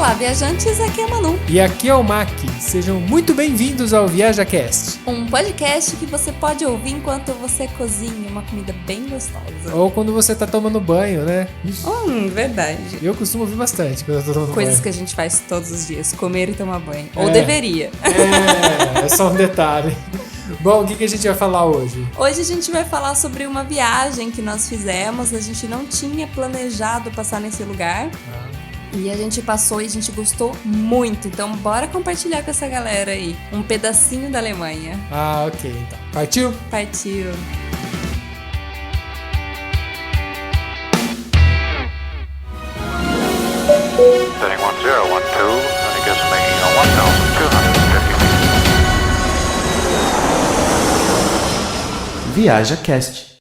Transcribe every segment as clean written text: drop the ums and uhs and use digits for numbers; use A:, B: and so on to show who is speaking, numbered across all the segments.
A: Olá, viajantes, aqui é a Manu.
B: E aqui é o Mac. Sejam muito bem-vindos ao ViajaCast.
A: Um podcast que você pode ouvir enquanto você cozinha uma comida bem gostosa.
B: Ou quando você tá tomando banho, né?
A: Verdade.
B: Eu costumo ouvir bastante quando eu tô tomando
A: Coisas
B: banho.
A: que a gente faz todos os dias, comer e tomar banho. Ou deveria.
B: É só um detalhe. Bom, o que a gente vai falar hoje?
A: Hoje a gente vai falar sobre uma viagem que nós fizemos. A gente não tinha planejado passar nesse lugar. E a gente passou e a gente gostou muito. Então bora compartilhar com essa galera aí um pedacinho da Alemanha.
B: Ah, ok, então. Partiu?
A: Partiu!
C: Setting 1012, and it gets making a 1,250 feet.
D: ViajaCast.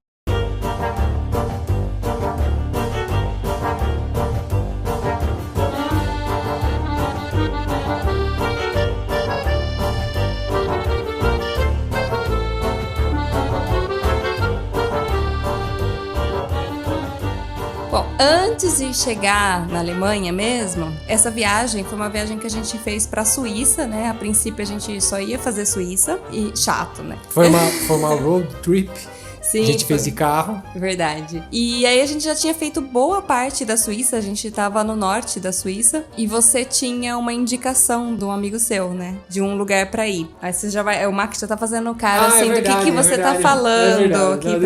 A: Bom, antes de chegar na Alemanha mesmo, essa viagem foi uma viagem que a gente fez pra Suíça, né? A princípio a gente só ia fazer Suíça e chato, né?
B: Foi uma road trip.
A: Sim,
B: A gente fez de carro.
A: Verdade. E aí a gente já tinha feito boa parte da Suíça, a gente tava no norte da Suíça e você tinha uma indicação de um amigo seu, né? De um lugar pra ir. Aí você já vai, o Max já tá fazendo cara assim,
B: é verdade,
A: do que você tá
B: é
A: falando
B: verdade.
A: aqui
B: Não,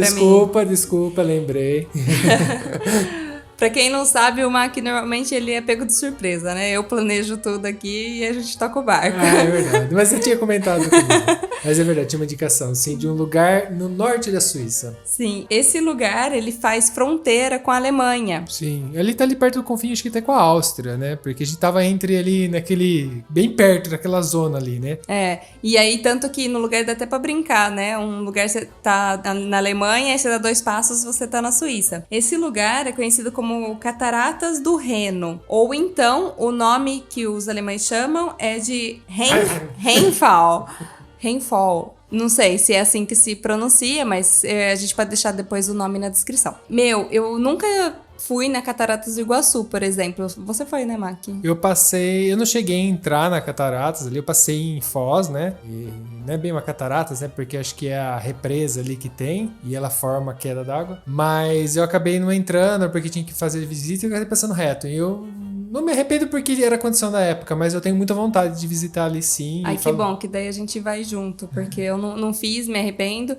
A: pra mim.
B: Desculpa, lembrei.
A: Pra quem não sabe, o Mac normalmente ele é pego de surpresa, né? Eu planejo tudo aqui e a gente toca o barco.
B: Ah, é verdade. Mas você tinha comentado comigo. Mas é verdade, tinha uma indicação, sim, de um lugar no norte da Suíça.
A: Sim, esse lugar ele faz fronteira com a Alemanha.
B: Sim, ele tá ali perto do confim, acho que até com a Áustria, né? Porque a gente tava entre ali naquele... bem perto daquela zona ali, né?
A: É, e aí tanto que no lugar dá até pra brincar, né? Um lugar você tá na Alemanha, aí você dá 2 passos, você tá na Suíça. Esse lugar é conhecido como Cataratas do Reno. Ou então, o nome que os alemães chamam é de Rheinfall. Rheinfall. Não sei se é assim que se pronuncia, mas a gente pode deixar depois o nome na descrição. Eu nunca fui na Cataratas do Iguaçu, por exemplo. Você foi, né, Mac?
B: Eu não cheguei a entrar na Cataratas ali, eu passei em Foz, né? E não é bem uma cataratas, né? Porque acho que é a represa ali que tem e ela forma a queda d'água. Mas eu acabei não entrando porque tinha que fazer visita e eu acabei passando reto. E eu não me arrependo porque era a condição da época, mas eu tenho muita vontade de visitar ali sim.
A: Ai, que bom, que daí a gente vai junto, porque eu não fiz, me arrependo.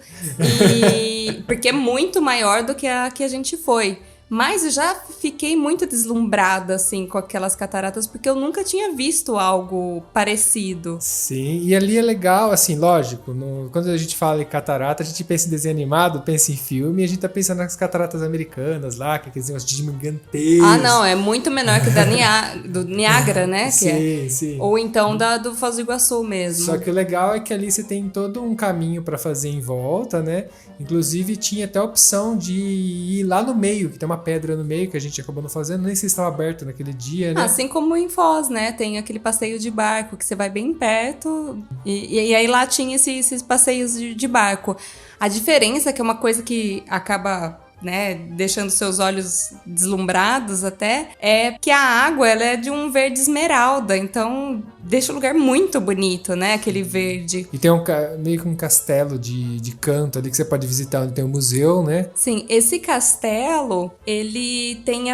A: Porque é muito maior do que a que a gente foi. Mas eu já fiquei muito deslumbrada, assim, com aquelas cataratas, porque eu nunca tinha visto algo parecido.
B: Sim, e ali é legal, assim, lógico, quando a gente fala em catarata, a gente pensa em desenho animado, pensa em filme, e a gente tá pensando nas cataratas americanas lá, que é aqueles negócios gigantescos.
A: Ah, não, é muito menor que do Niágara, né?
B: Sim, sim.
A: Ou então do Foz do Iguaçu mesmo.
B: Só que o legal é que ali você tem todo um caminho pra fazer em volta, né? Inclusive tinha até a opção de ir lá no meio, que tem uma pedra no meio que a gente acabou não fazendo, nem sei se estava aberto naquele dia, né?
A: Assim como em Foz, né? Tem aquele passeio de barco que você vai bem perto e aí lá tinha esses passeios de barco. A diferença é que é uma coisa que acaba, né, deixando seus olhos deslumbrados até, é que a água ela é de um verde esmeralda, então deixa o lugar muito bonito, né, aquele verde.
B: E tem meio que um castelo de canto ali que você pode visitar, onde tem um museu, né?
A: Sim, esse castelo, ele tem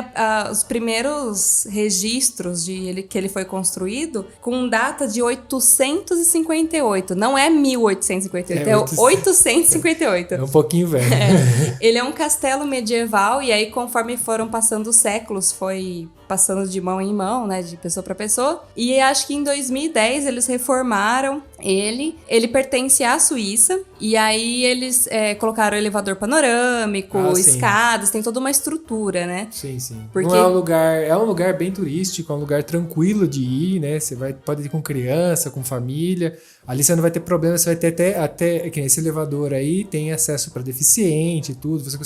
A: os primeiros registros que ele foi construído com data de 858, não é 1858, é 858.
B: É um pouquinho velho.
A: Ele é um castelo medieval e aí conforme foram passando os séculos foi passando de mão em mão, né, de pessoa para pessoa. E acho que em 2010 eles reformaram ele. Ele pertence à Suíça e aí eles colocaram elevador panorâmico, escadas, tem toda uma estrutura, né?
B: Sim, sim.
A: Porque...
B: Não é um lugar bem turístico, é um lugar tranquilo de ir, né? Você pode ir com criança, com família. Ali você não vai ter problema, você vai ter até que esse elevador aí tem acesso para deficiente e tudo. Você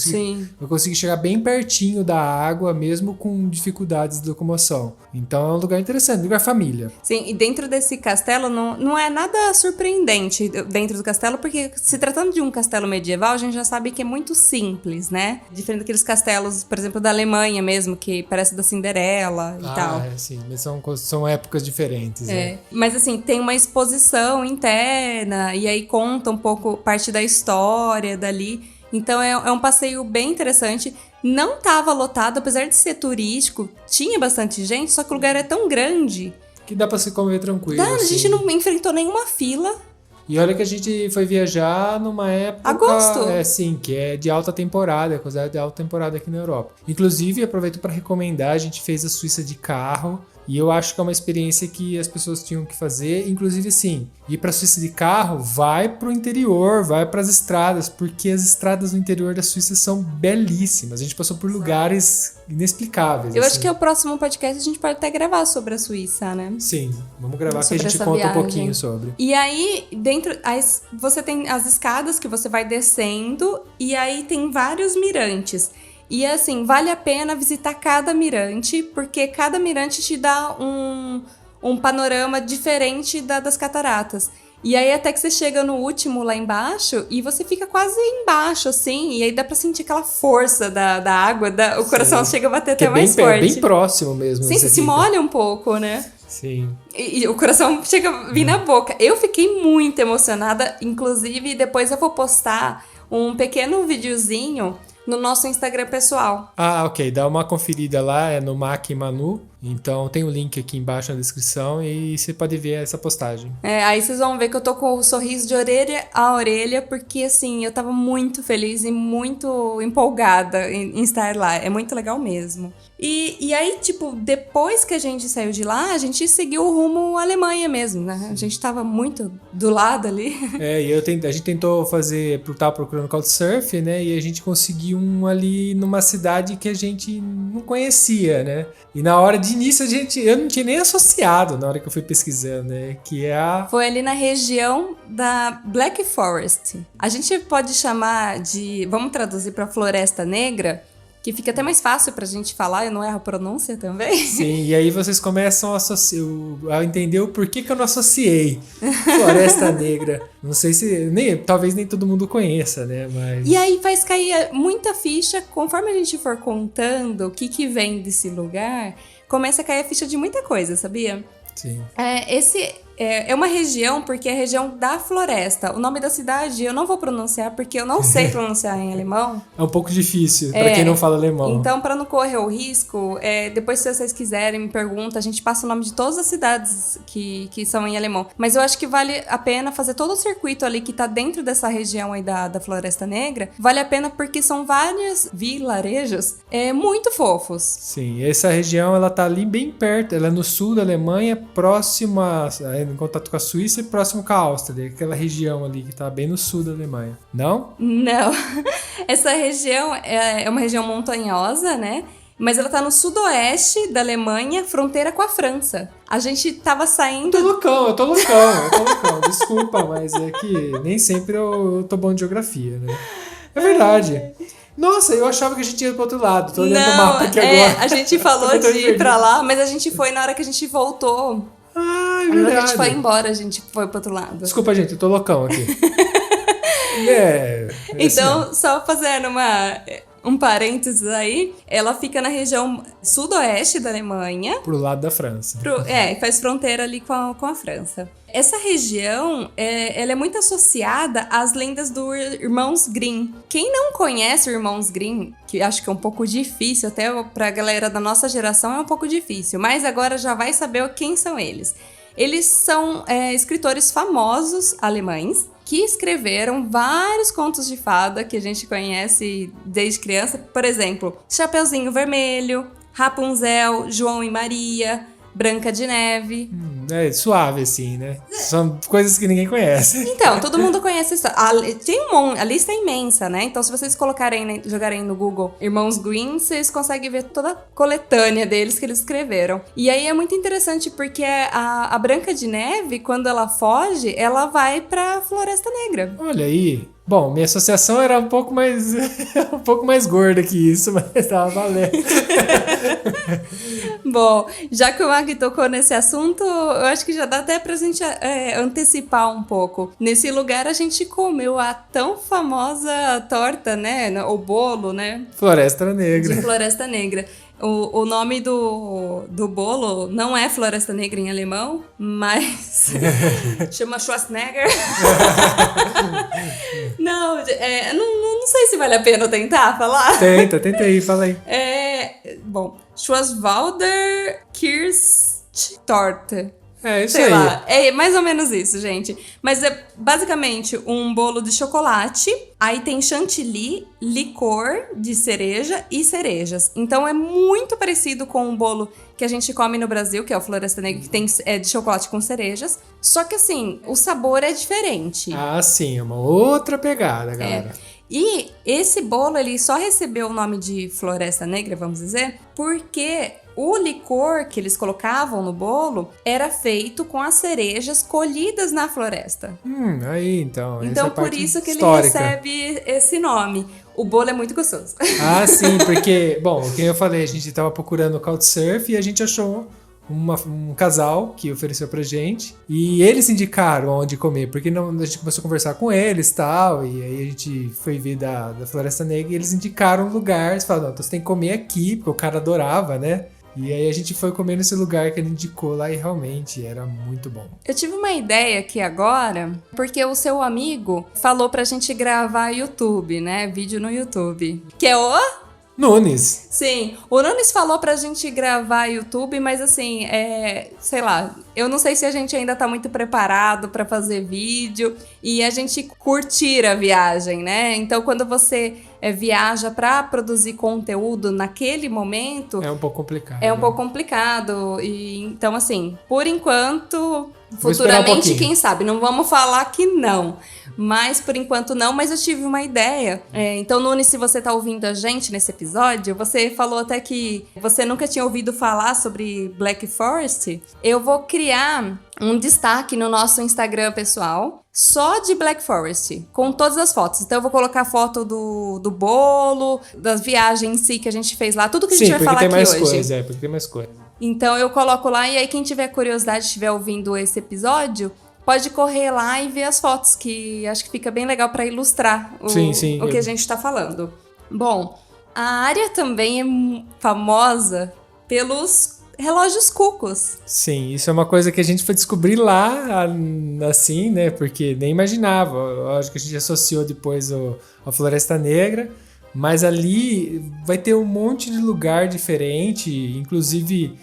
B: vai conseguir chegar bem pertinho da água, mesmo com dificuldades de locomoção. Então é um lugar interessante, um lugar família.
A: Sim, e dentro desse castelo não é nada nada surpreendente dentro do castelo, porque se tratando de um castelo medieval, a gente já sabe que é muito simples, né? Diferente daqueles castelos, por exemplo, da Alemanha mesmo, que parece da Cinderela e tal.
B: Sim, mas são épocas diferentes, né?
A: Mas assim, tem uma exposição interna, e aí conta um pouco parte da história dali. Então é um passeio bem interessante. Não tava lotado, apesar de ser turístico, tinha bastante gente, só que o lugar é tão grande.
B: Que dá pra se comer tranquilo.
A: A gente não enfrentou nenhuma fila.
B: E olha que a gente foi viajar numa época...
A: Agosto.
B: Sim, que é de alta temporada, é considerado de alta temporada aqui na Europa. Inclusive, aproveito para recomendar, a gente fez a Suíça de carro. E eu acho que é uma experiência que as pessoas tinham que fazer. Inclusive, sim, ir para a Suíça de carro, vai para o interior, vai para as estradas, porque as estradas no interior da Suíça são belíssimas. A gente passou por lugares inexplicáveis.
A: Eu
B: assim.
A: acho que o próximo podcast a gente pode até gravar sobre a Suíça, né?
B: Sim, vamos gravar
A: Sobre
B: que a gente
A: essa
B: conta
A: viagem.
B: um pouquinho sobre.
A: E aí, você tem as escadas que você vai descendo, e aí tem vários mirantes. E assim, vale a pena visitar cada mirante, porque cada mirante te dá um panorama diferente das cataratas. E aí até que você chega no último lá embaixo, e você fica quase embaixo, assim, e aí dá pra sentir aquela força da água, o coração chega a bater até mais forte.
B: É bem próximo mesmo.
A: Sim, você se molha um pouco, né?
B: Sim.
A: E o coração chega a vir na boca. Eu fiquei muito emocionada, inclusive depois eu vou postar um pequeno videozinho no nosso Instagram pessoal.
B: Ok. Dá uma conferida lá, é no Mac Manu. Então tem o link aqui embaixo na descrição e você pode ver essa postagem.
A: Aí vocês vão ver que eu tô com o sorriso de orelha a orelha, porque assim, eu tava muito feliz e muito empolgada em estar lá. É muito legal mesmo. E aí, tipo, depois que a gente saiu de lá, a gente seguiu o rumo à Alemanha mesmo, né? A gente tava muito do lado ali.
B: E a gente tentou tava procurando Couchsurfing, né? E a gente conseguiu um ali numa cidade que a gente não conhecia, né? E na hora de início eu não tinha nem associado na hora que eu fui pesquisando, né? Que é
A: Foi ali na região da Black Forest. A gente pode chamar vamos traduzir para Floresta Negra, que fica até mais fácil pra gente falar, eu não erro a pronúncia também.
B: Sim, e aí vocês começam a entender o porquê que eu não associei Floresta Negra. Não sei se... talvez nem todo mundo conheça, né? Mas...
A: E aí faz cair muita ficha, conforme a gente for contando o que vem desse lugar, começa a cair a ficha de muita coisa, sabia?
B: Sim.
A: Esse é uma região, porque é a região da floresta. O nome da cidade eu não vou pronunciar, porque eu não sei pronunciar em alemão.
B: É um pouco difícil, pra quem não fala alemão.
A: Então, pra não correr o risco, depois se vocês quiserem, me pergunta, a gente passa o nome de todas as cidades que são em alemão. Mas eu acho que vale a pena fazer todo o circuito ali que tá dentro dessa região aí da Floresta Negra. Vale a pena porque são vários vilarejos muito fofos.
B: Sim, essa região ela tá ali bem perto, ela é no sul da Alemanha, próxima, em contato com a Suíça e próximo com a Áustria, aquela região ali que tá bem no sul da Alemanha. Não?
A: Não. Essa região é uma região montanhosa, né? Mas ela tá no sudoeste da Alemanha, fronteira com a França. A gente tava saindo...
B: Eu tô loucão. Desculpa, mas é que nem sempre eu tô bom de geografia, né? É verdade. Nossa, eu achava que a gente ia pro outro lado. Tô olhando o mapa aqui agora.
A: A gente falou de ir pra lá, mas a gente foi na hora que a gente voltou.
B: É
A: na
B: verdade.
A: hora que a gente foi embora, a gente foi pro outro lado.
B: Desculpa, gente, eu tô loucão aqui.
A: Então,
B: assim,
A: só fazendo um parênteses aí, ela fica na região sudoeste da Alemanha.
B: Pro lado da França.
A: Faz fronteira ali com a França. Essa região, ela é muito associada às lendas do Irmãos Grimm. Quem não conhece o Irmãos Grimm, que acho que é um pouco difícil, até pra galera da nossa geração é um pouco difícil, mas agora já vai saber quem são eles. Eles são escritores famosos alemães que escreveram vários contos de fada que a gente conhece desde criança. Por exemplo, Chapeuzinho Vermelho, Rapunzel, João e Maria, Branca de Neve.
B: É suave, assim, né? São coisas que ninguém conhece.
A: Então, todo mundo conhece isso. A lista é imensa, né? Então, se vocês jogarem no Google Irmãos Grimm, vocês conseguem ver toda a coletânea deles que eles escreveram. E aí é muito interessante porque a Branca de Neve, quando ela foge, ela vai pra Floresta Negra.
B: Olha aí. Bom, minha associação era um pouco mais um pouco mais gorda que isso, mas tava valendo.
A: Bom, já que o Mark tocou nesse assunto, eu acho que já dá até pra gente antecipar um pouco. Nesse lugar a gente comeu a tão famosa torta, né? O bolo, né?
B: Floresta Negra.
A: De Floresta Negra. O nome do bolo não é Floresta Negra em alemão, mas chama Schwarzenegger. Não, não sei se vale a pena eu tentar falar.
B: Tenta aí, fala aí.
A: Bom, Schwarzwälder Kirschtorte.
B: É isso
A: Sei
B: aí.
A: lá, é mais ou menos isso, gente. Mas é basicamente um bolo de chocolate, aí tem chantilly, licor de cereja e cerejas. Então é muito parecido com o bolo que a gente come no Brasil, que é o Floresta Negra, que tem de chocolate com cerejas. Só que assim, o sabor é diferente.
B: Ah, sim, é uma outra pegada, galera.
A: E esse bolo, ele só recebeu o nome de Floresta Negra, vamos dizer, porque o licor que eles colocavam no bolo era feito com as cerejas colhidas na floresta.
B: Aí então.
A: Então,
B: essa é a
A: por
B: parte
A: isso que
B: histórica.
A: ele recebe esse nome. O bolo é muito gostoso.
B: Ah, sim, porque, bom, como eu falei, a gente tava procurando Couchsurf e a gente achou um casal que ofereceu pra gente e eles indicaram onde comer, porque a gente começou a conversar com eles e tal, e aí a gente foi ver da Floresta Negra e eles indicaram um lugar, eles falaram, não, então você tem que comer aqui, porque o cara adorava, né? E aí a gente foi comer nesse lugar que ele indicou lá e realmente era muito bom.
A: Eu tive uma ideia aqui agora, porque o seu amigo falou pra gente gravar YouTube, né? Vídeo no YouTube. Que é o...
B: Nunes.
A: Sim, o Nunes falou pra gente gravar YouTube, mas assim, sei lá, eu não sei se a gente ainda tá muito preparado pra fazer vídeo e a gente curtir a viagem, né? Então, quando você viaja pra produzir conteúdo naquele momento...
B: É um pouco complicado.
A: É um pouco complicado. E, então, assim, por enquanto,
B: Vou esperar
A: futuramente,
B: pouquinho.
A: quem sabe? Não vamos falar que não. Mas, por enquanto, não. Mas eu tive uma ideia. Então, Nunes, se você tá ouvindo a gente nesse episódio, você falou até que você nunca tinha ouvido falar sobre Black Forest. Eu vou criar um destaque no nosso Instagram pessoal, só de Black Forest, com todas as fotos. Então eu vou colocar foto do bolo, das viagens em si que a gente fez lá, tudo que a gente vai falar aqui hoje.
B: Porque tem mais coisa.
A: Então eu coloco lá e aí quem tiver curiosidade, estiver ouvindo esse episódio, pode correr lá e ver as fotos, que acho que fica bem legal para ilustrar o que a gente tá falando. Bom, a área também é famosa pelos relógios cucos.
B: Sim, isso é uma coisa que a gente foi descobrir lá, assim, né? Porque nem imaginava. Lógico que a gente associou depois a Floresta Negra, mas ali vai ter um monte de lugar diferente, inclusive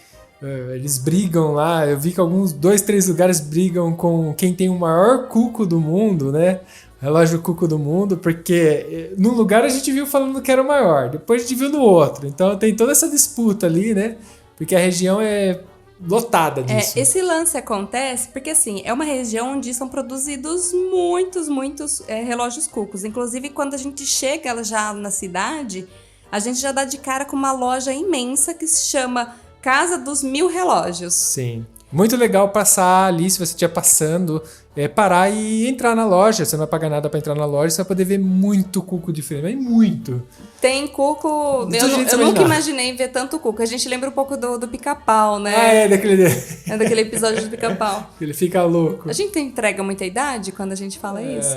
B: eles brigam lá. Eu vi que alguns 2-3 lugares brigam com quem tem o maior cuco do mundo, né? Relógio cuco do mundo, porque num lugar a gente viu falando que era o maior, depois a gente viu no outro. Então tem toda essa disputa ali, né? Porque a região é lotada disso.
A: Esse lance acontece porque, assim, é uma região onde são produzidos muitos relógios cucos. Inclusive, quando a gente chega já na cidade, a gente já dá de cara com uma loja imensa que se chama Casa dos 1000 Relógios.
B: Sim. Muito legal passar ali, se você estiver passando, parar e entrar na loja. Você não vai pagar nada pra entrar na loja, você vai poder ver muito cuco diferente, mas muito.
A: Tem cuco... Eu nunca imaginei ver tanto cuco. A gente lembra um pouco do Pica-Pau, né?
B: Ah, é
A: daquele episódio do Pica-Pau.
B: Ele fica louco.
A: A gente entrega muita idade quando a gente fala isso?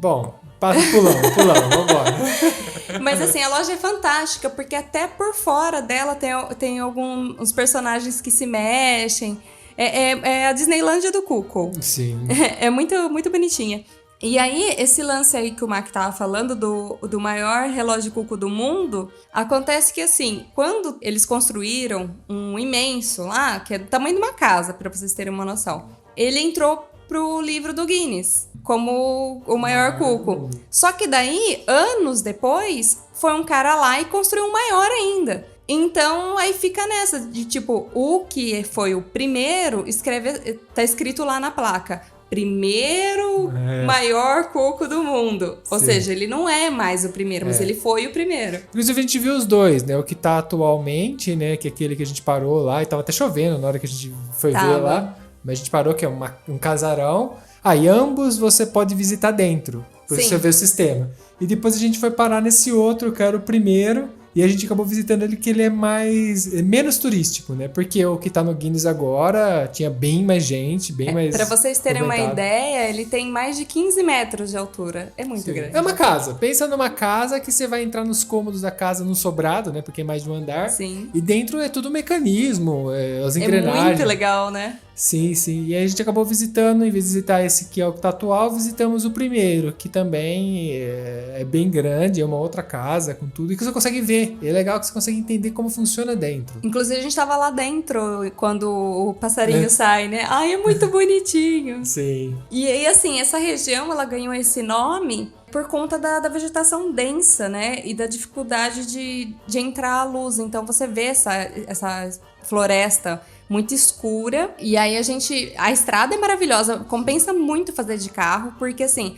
B: Bom, pulamos, vambora.
A: Mas assim, a loja é fantástica, porque até por fora dela tem alguns personagens que se mexem. É a Disneylândia do cuco.
B: Sim.
A: É muito, muito bonitinha. E aí, esse lance aí que o Mac tava falando do maior relógio cuco do mundo, acontece que assim, quando eles construíram um imenso lá, que é do tamanho de uma casa, pra vocês terem uma noção, ele entrou pro livro do Guinness como o maior cuco. Só que daí, anos depois, foi um cara lá e construiu um maior ainda. Então, aí fica nessa de tipo, o que foi o primeiro, tá escrito lá na placa, primeiro maior cuco do mundo. Ou seja, ele não é mais o primeiro, mas ele foi o primeiro.
B: Inclusive, a gente viu os dois, né? O que tá atualmente, né? Que é aquele que a gente parou lá, e tava até chovendo na hora que a gente foi ver lá. Mas a gente parou, que é um casarão. E ambos você pode visitar dentro. pra
A: Sim.
B: você ver o sistema. E depois a gente foi parar nesse outro, que era o primeiro, e a gente acabou visitando ele, que ele é menos turístico, né? Porque o que tá no Guinness agora tinha bem mais gente, bem mais
A: Pra vocês terem uma
B: movimentado.
A: ideia, ele tem mais de 15 metros de altura. É muito grande.
B: É uma casa. Pensa numa casa que você vai entrar nos cômodos da casa no sobrado, né? Porque é mais de um andar.
A: Sim.
B: E dentro é tudo mecanismo, as
A: É
B: engrenagens.
A: muito legal, né?
B: Sim, sim. E aí a gente acabou visitando, em vez de visitar esse que é o que tá atual, visitamos o primeiro, que também é bem grande, é uma outra casa com tudo, e que você consegue ver. E é legal que você consegue entender como funciona dentro.
A: Inclusive, a gente tava lá dentro quando o passarinho sai, né? Ai, é muito bonitinho.
B: Sim.
A: E aí, assim, essa região, ela ganhou esse nome por conta da vegetação densa, né? E da dificuldade de entrar a luz. Então, você vê essa floresta muito escura. E aí, a estrada é maravilhosa. Compensa muito fazer de carro, porque, assim,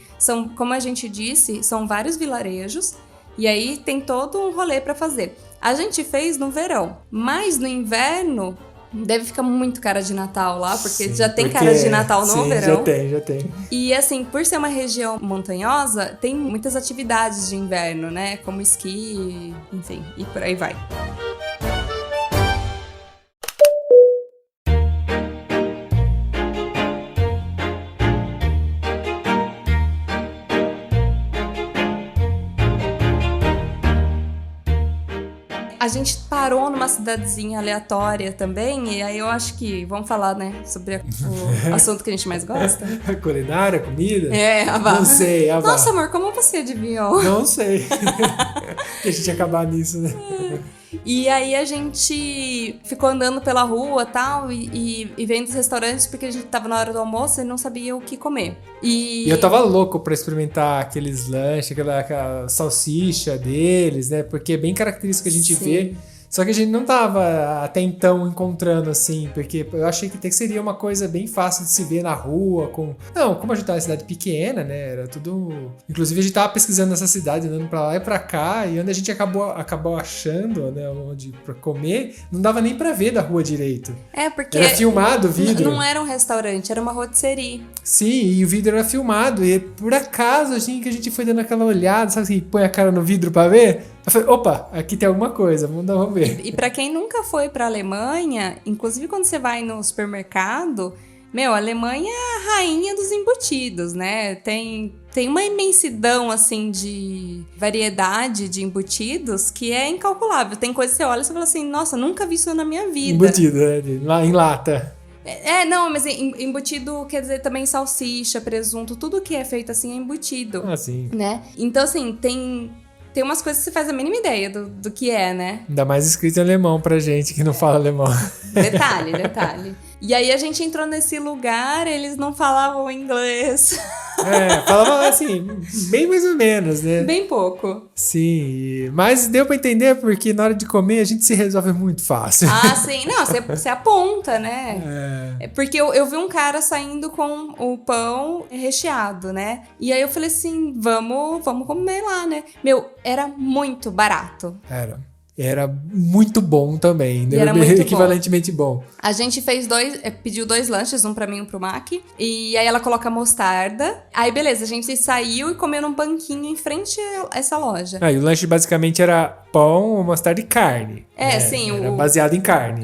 A: como a gente disse, são vários vilarejos. E aí, tem todo um rolê pra fazer. A gente fez no verão, mas no inverno deve ficar muito cara de Natal lá, porque
B: Sim,
A: já tem
B: porque-
A: cara de Natal no
B: sim,
A: verão.
B: Já tem.
A: E assim, por ser uma região montanhosa, tem muitas atividades de inverno, né? Como esqui, enfim, e por aí vai. A gente parou numa cidadezinha aleatória também, e aí eu acho que vamos falar, né, sobre o assunto que a gente mais gosta.
B: Culinária, comida?
A: É, a Vá.
B: Não sei, a Vá.
A: Nossa, amor, como você adivinhou?
B: Não sei. Que a gente ia acabar nisso, né?
A: E aí a gente ficou andando pela rua tal, e vendo os restaurantes, porque a gente tava na hora do almoço e não sabia o que comer.
B: E eu tava louco pra experimentar aqueles lanches, aquela salsicha deles, né? Porque é bem característico que a gente
A: Sim.
B: vê. Só que a gente não tava até então encontrando assim, porque eu achei que seria uma coisa bem fácil de se ver na rua. Não, como a gente tava em cidade pequena, né? Era tudo. Inclusive a gente tava pesquisando nessa cidade, andando pra lá e pra cá, e onde a gente acabou achando, né? Onde pra comer, não dava nem pra ver da rua direito.
A: É, porque
B: Era filmado o vidro.
A: não era um restaurante, era uma rotisserie.
B: Sim, e o vidro era filmado. E por acaso, assim, que a gente foi dando aquela olhada, sabe assim, põe a cara no vidro pra ver? Eu falei, opa, aqui tem alguma coisa, vamos ver.
A: E pra quem nunca foi pra Alemanha, inclusive quando você vai no supermercado, a Alemanha é a rainha dos embutidos, né? Tem uma imensidão, assim, de variedade de embutidos que é incalculável. Tem coisa que você olha e você fala assim, nossa, nunca vi isso na minha vida.
B: Embutido, né? Lá em lata.
A: Não, mas embutido quer dizer também salsicha, presunto, tudo que é feito assim é embutido,
B: Ah, sim.
A: né? Então, assim, tem umas coisas que você faz a mínima ideia do que é, né?
B: Ainda mais escrito em alemão pra gente que não fala alemão.
A: Detalhe. E aí a gente entrou nesse lugar, eles não falavam inglês.
B: Falava assim, bem mais ou menos, né?
A: Bem pouco.
B: Sim, mas deu pra entender porque na hora de comer a gente se resolve muito fácil.
A: Ah, sim. Não, você aponta, né? É porque eu vi um cara saindo com o pão recheado, né? E aí eu falei assim, vamos comer lá, né? Era muito barato.
B: Era muito bom também, né?
A: Era muito
B: equivalentemente bom.
A: A gente pediu 2 lanches, um pra mim e um pro Mac. E aí ela coloca mostarda. Aí beleza, a gente saiu e comeu num banquinho em frente a essa loja.
B: E o lanche basicamente era pão, mostarda e carne.
A: Sim.
B: Era baseado em carne.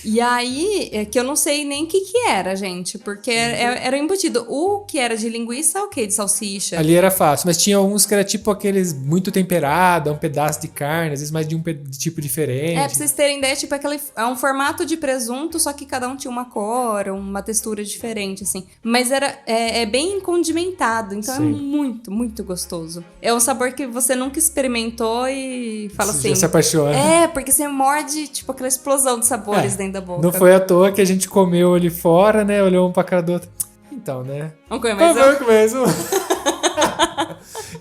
A: E aí, que eu não sei nem o que era, gente. Porque era embutido. O que era de linguiça, ok, de salsicha.
B: Ali era fácil, mas tinha uns que era tipo aqueles muito temperado, um pedaço de carne, às vezes mais de um tipo diferente.
A: Pra vocês terem ideia, tipo, é um formato de presunto, só que cada um tinha uma cor, uma textura diferente, assim. Mas é bem condimentado, então
B: Sim.
A: é muito, muito gostoso. É um sabor que você nunca experimentou e fala
B: Você
A: assim...
B: já se apaixona.
A: Porque você morde, tipo, aquela explosão de sabores dentro da boca.
B: Não foi à toa que a gente comeu ali fora, né? Olhou um pra cara do outro. Então, né?
A: Vamos comer mais um?
B: Vamos comer mais um.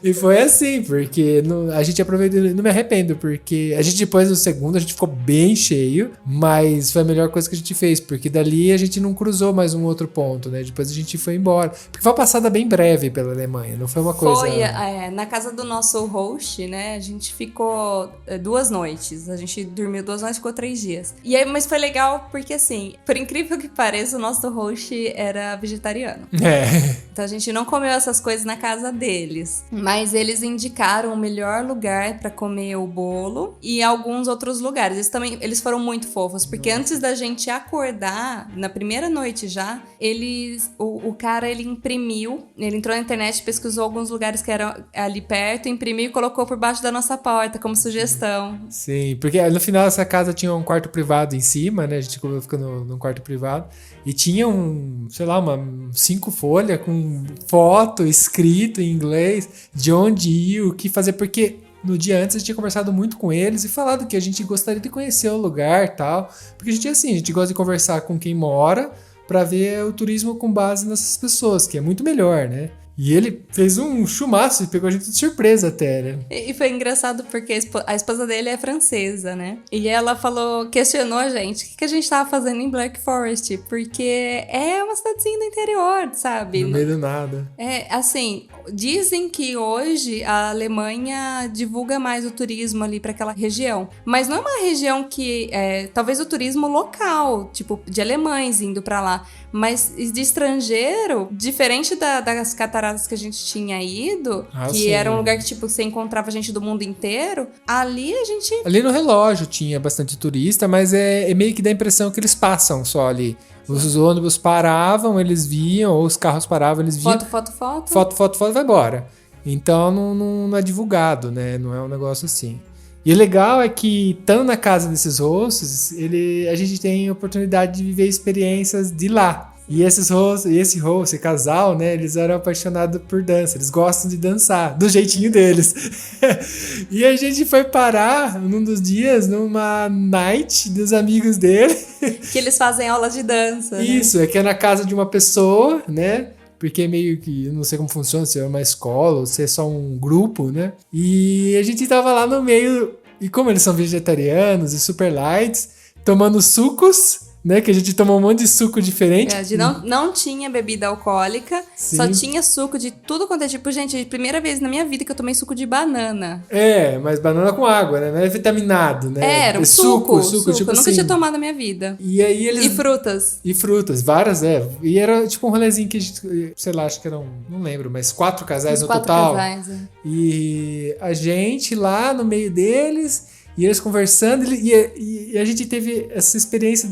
B: E foi assim, porque a gente aproveitou, não me arrependo, porque a gente depois do segundo a gente ficou bem cheio, mas foi a melhor coisa que a gente fez, porque dali a gente não cruzou mais um outro ponto, né? Depois a gente foi embora. Porque foi uma passada bem breve pela Alemanha, não foi uma coisa...
A: Foi, na casa do nosso host, né? A gente ficou 2 noites. A gente dormiu 2 noites, ficou 3 dias. E aí, mas foi legal porque, assim, por incrível que pareça, o nosso host era vegetariano. Então a gente não comeu essas coisas na casa dele. deles. Mas eles indicaram o melhor lugar pra comer o bolo e alguns outros lugares. Eles foram muito fofos, porque antes da gente acordar, na primeira noite já, o cara, ele imprimiu, ele entrou na internet, pesquisou alguns lugares que eram ali perto, imprimiu e colocou por baixo da nossa porta como sugestão.
B: Sim, porque no final essa casa tinha um quarto privado em cima, né? A gente ficou num quarto privado. E tinha sei lá, 5 folhas com foto escrito em inglês de onde ir, o que fazer, porque no dia antes a gente tinha conversado muito com eles e falado que a gente gostaria de conhecer o lugar e tal. Porque a gente gosta de conversar com quem mora pra ver o turismo com base nessas pessoas, que é muito melhor, né? E ele fez um chumaço e pegou a gente de surpresa até, né?
A: E foi engraçado porque a esposa dele é francesa, né? E ela questionou a gente o que a gente tava fazendo em Black Forest, porque é uma cidadezinha do interior, sabe?
B: No meio do nada.
A: Assim, dizem que hoje a Alemanha divulga mais o turismo ali pra aquela região, mas não é uma região que talvez o turismo local, tipo de alemães indo pra lá, mas de estrangeiro, diferente das cataratas que a gente tinha ido, que
B: sim.
A: era um lugar que, tipo, você encontrava gente do mundo inteiro, ali
B: no relógio tinha bastante turista, mas é meio que dá a impressão que eles passam só ali. Os ônibus paravam, eles viam, ou os carros paravam, eles viam. Foto, vai embora. Então não é divulgado, né? Não é um negócio assim. E o legal é que, estando na casa desses hosts, a gente tem a oportunidade de viver experiências de lá. E esse host, casal, né, eles eram apaixonados por dança, eles gostam de dançar, do jeitinho deles. E a gente foi parar, num dos dias, numa night dos amigos dele.
A: Que eles fazem aula de dança,
B: Isso,
A: né?
B: É que é na casa de uma pessoa, né, porque meio que, eu não sei como funciona, se é uma escola ou se é só um grupo, né. E a gente tava lá no meio, e como eles são vegetarianos e super lights, tomando sucos, né, que a gente tomou um monte de suco diferente.
A: Não tinha bebida alcoólica,
B: Sim.
A: Só tinha suco de tudo quanto é tipo. Gente, primeira vez na minha vida que eu tomei suco de banana.
B: Mas banana com água, né? Não é vitaminado, né?
A: Era um suco.
B: Tipo
A: eu nunca
B: assim.
A: tinha tomado na minha vida.
B: E aí eles...
A: E frutas,
B: várias, E era tipo um rolezinho que a gente, sei lá, acho que eram, não lembro, mas 4 casais no total.
A: 4 casais,
B: E a gente lá no meio deles... E eles conversando, e a gente teve essa experiência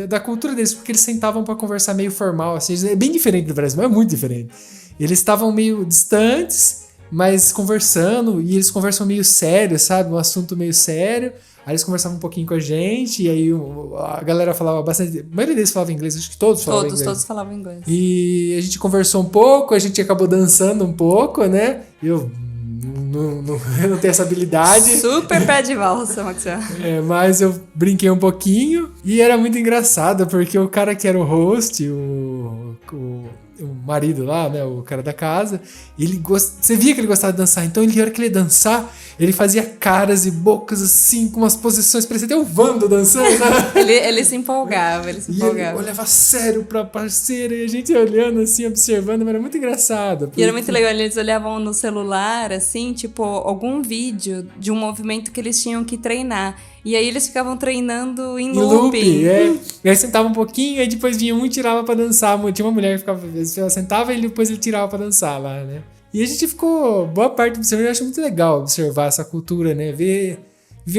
B: da cultura deles, porque eles sentavam pra conversar meio formal, assim, é bem diferente do Brasil, mas é muito diferente. Eles estavam meio distantes, mas conversando, e eles conversam meio sério, sabe? Um assunto meio sério. Aí eles conversavam um pouquinho com a gente, e aí a galera falava bastante. A maioria deles falava inglês, acho que todos falavam inglês.
A: Todos falavam inglês.
B: E a gente conversou um pouco, a gente acabou dançando um pouco, né? Eu não tenho essa habilidade.
A: Super pé de valsa, Maxwell.
B: Mas eu brinquei um pouquinho e era muito engraçado, porque o cara que era o host, o marido lá, né, o cara da casa, você via que ele gostava de dançar, então na hora que ele ia dançar, ele fazia caras e bocas assim, com umas posições, parecia até o Vando dançando, né?
A: ele se empolgava, ele
B: olhava sério pra parceira e a gente olhando assim, observando, mas era muito engraçado.
A: Porque... E era muito legal, eles olhavam no celular, assim, tipo, algum vídeo de um movimento que eles tinham que treinar. E aí eles ficavam treinando em looping.
B: E aí sentava um pouquinho, aí depois vinha um e tirava pra dançar. Tinha uma mulher que ela sentava e depois ele tirava pra dançar lá, né? E a gente ficou boa parte observando. Eu acho muito legal observar essa cultura, né? Ver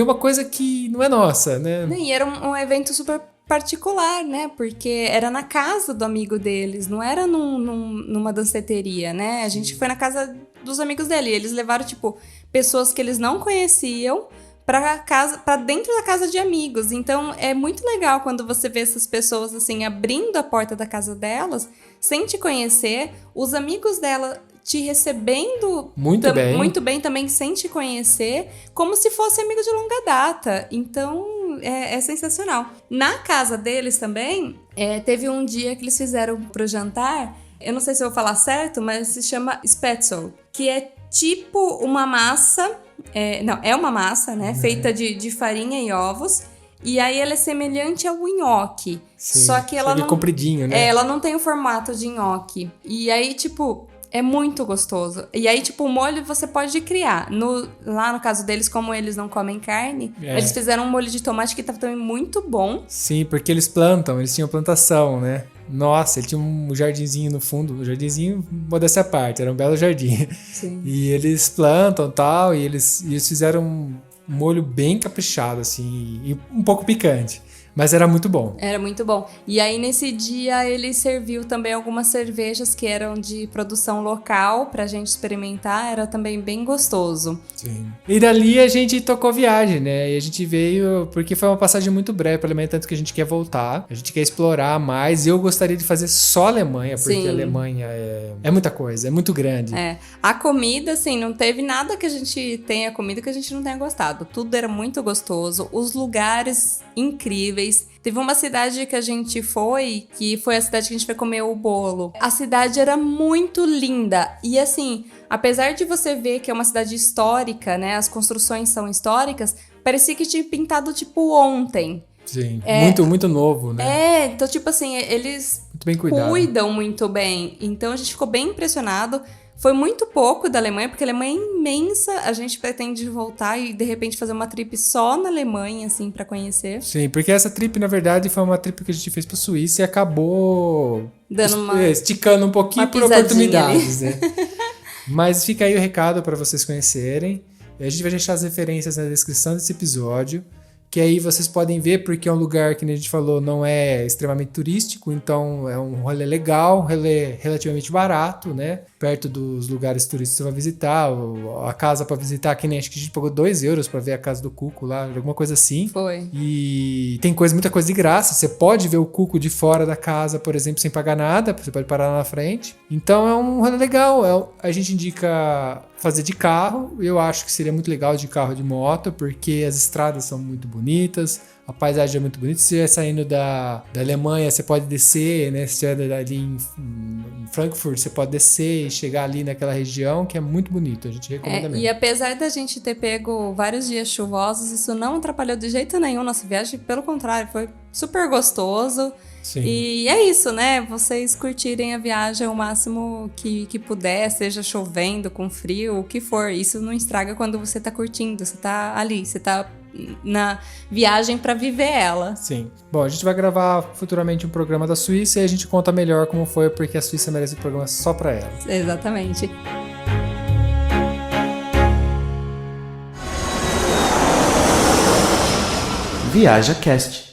B: uma coisa que não é nossa, né?
A: E era um evento super particular, né? Porque era na casa do amigo deles, não era numa danceteria, né? A gente foi na casa dos amigos dele. E eles levaram, tipo, pessoas que eles não conheciam pra dentro da casa de amigos. Então é muito legal quando você vê essas pessoas assim abrindo a porta da casa delas sem te conhecer, os amigos dela te recebendo muito bem também sem te conhecer, como se fosse amigo de longa data. Então é sensacional. Na casa deles também teve um dia que eles fizeram pro jantar, eu não sei se eu vou falar certo, mas se chama Spätzle, que é tipo uma massa. É uma massa, né? Feita de farinha e ovos. E aí ela é semelhante ao nhoque.
B: Sim,
A: só que ela não...
B: compridinho, né?
A: Ela não tem o formato de nhoque. E aí, tipo, É muito gostoso. E aí, tipo, o molho você pode criar. Lá no caso deles, como eles não comem carne, eles fizeram um molho de tomate que tava também muito bom.
B: Sim, porque eles tinham plantação, né? Nossa, ele tinha um jardinzinho no fundo, um jardinzinho, modéstia à parte, era um belo jardim.
A: Sim.
B: E eles plantam e tal, e eles fizeram um molho bem caprichado, assim, e um pouco picante. Mas era muito bom.
A: Era muito bom. E aí, nesse dia, ele serviu também algumas cervejas que eram de produção local pra gente experimentar. Era também bem gostoso.
B: Sim. E dali a gente tocou viagem, né? E a gente veio porque foi uma passagem muito breve pra Alemanha, tanto que a gente quer voltar. A gente quer explorar mais. Eu gostaria de fazer só Alemanha, porque a Alemanha é muita coisa, é muito grande.
A: A comida, assim, não teve nada que a gente tenha comido que a gente não tenha gostado. Tudo era muito gostoso. Os lugares incríveis. Teve uma cidade que a gente foi, que foi a cidade que a gente foi comer o bolo. A cidade era muito linda. E assim, apesar de você ver que é uma cidade histórica, né? As construções são históricas, parecia que tinha pintado tipo ontem.
B: Sim, muito novo, né?
A: Então tipo assim, eles
B: muito bem
A: cuidam muito bem. Então a gente ficou bem impressionado. Foi muito pouco da Alemanha, porque a Alemanha é imensa. A gente pretende voltar e, de repente, fazer uma trip só na Alemanha, assim, pra conhecer.
B: Sim, porque essa trip, na verdade, foi uma trip que a gente fez pra Suíça e acabou esticando um pouquinho por oportunidades, né? Mas fica aí o recado pra vocês conhecerem. A gente vai deixar as referências na descrição desse episódio, que aí vocês podem ver, porque é um lugar que, a gente falou, não é extremamente turístico, então é um rolê legal, rolê relativamente barato, né? Perto dos lugares turísticos que você vai visitar, a casa pra visitar, que nem acho que a gente pagou 2 euros pra ver a casa do Cuco lá, alguma coisa assim.
A: Foi.
B: E tem muita coisa de graça, você pode ver o Cuco de fora da casa, por exemplo, sem pagar nada, você pode parar lá na frente. Então é um rolê legal, a gente indica fazer de carro, eu acho que seria muito legal de carro, de moto, porque as estradas são muito bonitas, a paisagem é muito bonita. Se você estiver saindo da Alemanha, você pode descer, né? Se você estiver ali em Frankfurt, você pode descer e chegar ali naquela região, que é muito bonito, a gente recomenda mesmo.
A: E apesar da gente ter pego vários dias chuvosos, isso não atrapalhou de jeito nenhum nossa viagem, pelo contrário, foi super gostoso.
B: Sim.
A: E é isso, né? Vocês curtirem a viagem o máximo que puder, seja chovendo, com frio, o que for. Isso não estraga quando você tá curtindo, você tá ali, você tá na viagem pra viver ela.
B: Sim. Bom, a gente vai gravar futuramente um programa da Suíça e a gente conta melhor como foi, porque a Suíça merece um programa só pra ela.
A: Exatamente.
D: ViajaCast.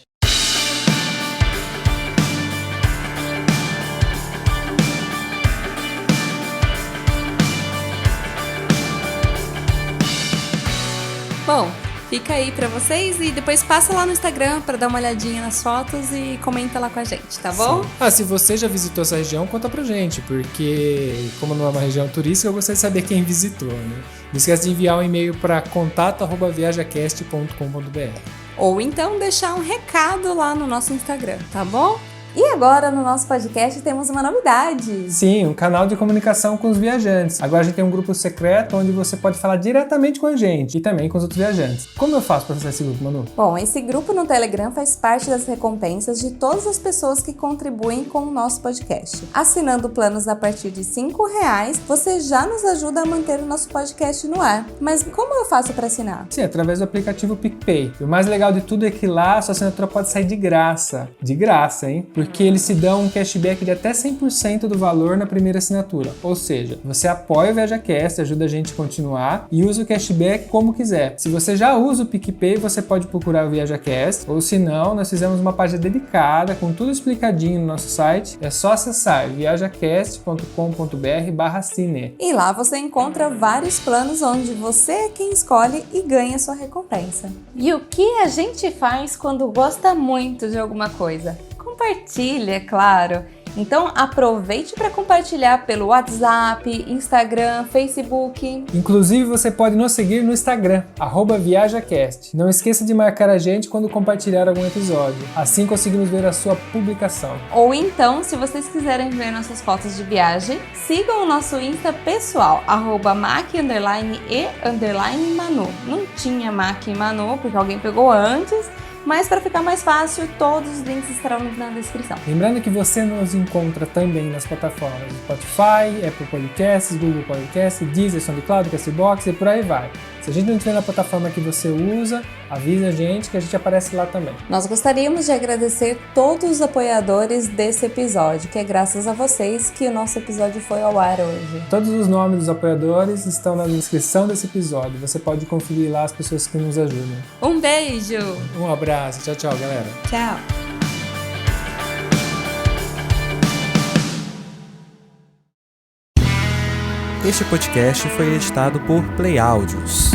A: Bom, fica aí pra vocês e depois passa lá no Instagram pra dar uma olhadinha nas fotos e comenta lá com a gente, tá bom?
B: Sim. Se você já visitou essa região, conta pra gente, porque como não é uma região turística, eu gostaria de saber quem visitou, né? Não esquece de enviar um e-mail para contato@viajacast.com.br.
A: Ou então deixar um recado lá no nosso Instagram, tá bom?
E: E agora, no nosso podcast, temos uma novidade.
B: Sim, um canal de comunicação com os viajantes. Agora a gente tem um grupo secreto onde você pode falar diretamente com a gente e também com os outros viajantes. Como eu faço para acessar esse grupo, Manu?
E: Bom, esse grupo no Telegram faz parte das recompensas de todas as pessoas que contribuem com o nosso podcast. Assinando planos a partir de R$5, você já nos ajuda a manter o nosso podcast no ar. Mas como eu faço para assinar?
B: Sim, através do aplicativo PicPay. E o mais legal de tudo é que lá a sua assinatura pode sair de graça. De graça, hein? Porque eles te dão um cashback de até 100% do valor na primeira assinatura. Ou seja, você apoia o ViajaCast, ajuda a gente a continuar e usa o cashback como quiser. Se você já usa o PicPay, você pode procurar o ViajaCast, ou se não, nós fizemos uma página dedicada com tudo explicadinho no nosso site. É só acessar viajacast.com.br/cine.
E: E lá você encontra vários planos onde você é quem escolhe e ganha sua recompensa.
A: E o que a gente faz quando gosta muito de alguma coisa? Compartilha, é claro. Então aproveite para compartilhar pelo WhatsApp, Instagram, Facebook.
B: Inclusive você pode nos seguir no Instagram, @ViajaCast. Não esqueça de marcar a gente quando compartilhar algum episódio. Assim conseguimos ver a sua publicação.
A: Ou então, se vocês quiserem ver nossas fotos de viagem, sigam o nosso Insta pessoal, @mac_e_manu. Não tinha Mac e Manu, porque alguém pegou antes.
E: mas para ficar mais fácil, todos os links estarão na descrição.
B: Lembrando que você nos encontra também nas plataformas Spotify, Apple Podcasts, Google Podcasts, Deezer, SoundCloud, Castbox e por aí vai. Se a gente não estiver na plataforma que você usa, avisa a gente que a gente aparece lá também.
E: Nós gostaríamos de agradecer todos os apoiadores desse episódio, que é graças a vocês que o nosso episódio foi ao ar hoje.
B: Todos os nomes dos apoiadores estão na descrição desse episódio. Você pode conferir lá as pessoas que nos ajudam.
A: Um beijo!
B: Um abraço. Tchau, tchau, galera.
A: Tchau!
D: Este podcast foi editado por Play Áudios.